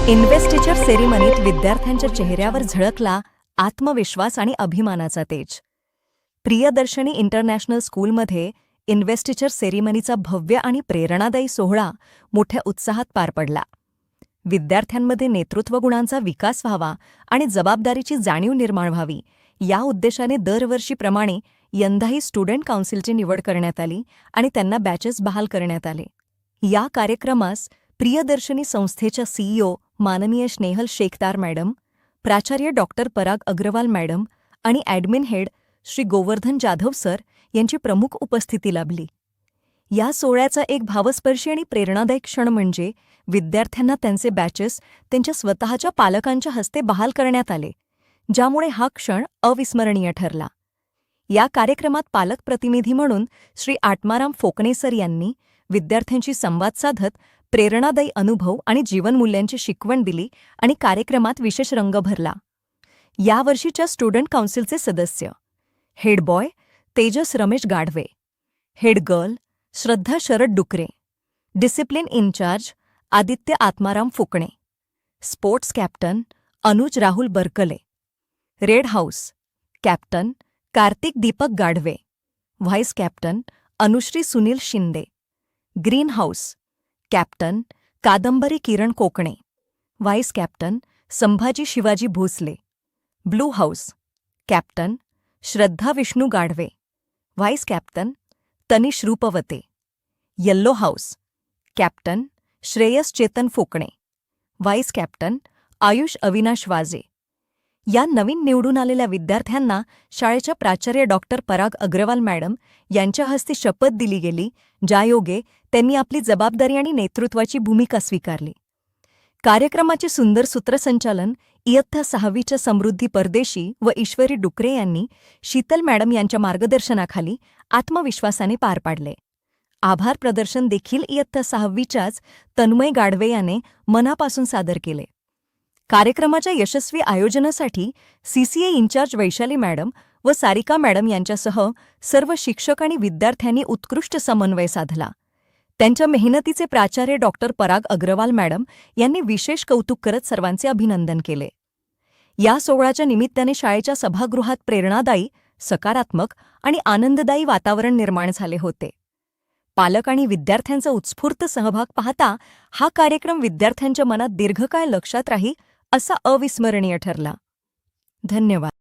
इन्व्हेस्टिचर सेरेमनीत विद्यार्थ्यांच्या चेहऱ्यावर झळकला आत्मविश्वास आणि अभिमानाचा तेज. प्रियदर्शनी इंटरनॅशनल स्कूलमध्ये इन्व्हेस्टिचर सेरेमनीचा भव्य आणि प्रेरणादायी सोहळा मोठ्या उत्साहात पार पडला. विद्यार्थ्यांमध्ये नेतृत्व गुणांचा विकास व्हावा आणि जबाबदारीची जाणीव निर्माण व्हावी या उद्देशाने दरवर्षीप्रमाणे यंदाही स्टुडंट काउन्सिलची निवड करण्यात आली आणि त्यांना बॅचेस बहाल करण्यात आले. या कार्यक्रमास प्रियदर्शनी संस्थेच्या सीईओ माननीय स्नेहल शेखदार मॅडम, प्राचार्य डॉक्टर पराग अग्रवाल मॅडम आणि admin head Shri Govardhan Jadhav sir यांची प्रमुख उपस्थिती लाभली. या सोहळ्याचा एक भावस्पर्शी आणि प्रेरणादायक क्षण म्हणजे विद्यार्थ्यांना त्यांचे बॅचेस त्यांच्या स्वतःच्या पालकांच्या हस्ते बहाल करण्यात आले, ज्यामुळे हा क्षण अविस्मरणीय ठरला. या कार्यक्रमात पालक प्रतिनिधी म्हणून श्री आत्माराम फोकणे सर यांनी विद्यार्थ्यांशी संवाद साधत प्रेरणादायी अनुभव आणि जीवनमूल्यांची शिकवण दिली आणि कार्यक्रमात विशेष रंग भरला. यावर्षीच्या स्टुडंट काउन्सिलचे सदस्य: head boy Tejas Ramesh Gadhave, head girl Shraddha Sharad Dukare, discipline incharge Aditya Atmaram Phokane, sports captain Anuj Rahul Barkale, red house captain Kartik Deepak Gadhave, vice captain Anushree Sunil Shinde, green house captain Kadambari Kiran Kokane, vice captain Sambhaji Shivaji Bhosale, blue house captain Shraddha Vishnu Gadhave, vice captain Tanish Rupawate, yellow house captain Shreyas Chetan Phokane, vice captain Ayush Avinash Waje. या नवीन निवडून आलेल्या विद्यार्थ्यांना शाळेच्या प्राचार्य डॉक्टर पराग अग्रवाल मॅडम यांच्या हस्ते शपथ दिली गेली, ज्यायोगे त्यांनी आपली जबाबदारी आणि नेतृत्वाची भूमिका स्वीकारली. कार्यक्रमाचे सुंदर सूत्रसंचालन इयत्ता 6वीच्या समृद्धी परदेशी व ईश्वरी डुकरे यांनी शीतल मॅडम यांच्या मार्गदर्शनाखाली आत्मविश्वासाने पार पाडले. आभार प्रदर्शन देखील इयत्ता 6वीच्याच तन्मय गाढवे याने मनापासून सादर केले. कार्यक्रमाच्या यशस्वी आयोजनासाठी सीसीए इन्चार्ज वैशाली मॅडम व सारिका मॅडम यांच्यासह सर्व शिक्षक आणि विद्यार्थ्यांनी उत्कृष्ट समन्वय साधला. त्यांच्या मेहनतीचे प्राचार्य डॉक्टर पराग अग्रवाल मॅडम यांनी विशेष कौतुक करत सर्वांचे अभिनंदन केले. या सोहळ्याच्या निमित्ताने शाळेच्या सभागृहात प्रेरणादायी, सकारात्मक आणि आनंददायी वातावरण निर्माण झाले होते. पालक आणि विद्यार्थ्यांचा उत्स्फूर्त सहभाग पाहता हा कार्यक्रम विद्यार्थ्यांच्या मनात दीर्घकाळ लक्षात राहील असा अविस्मरणीय ठरला. धन्यवाद.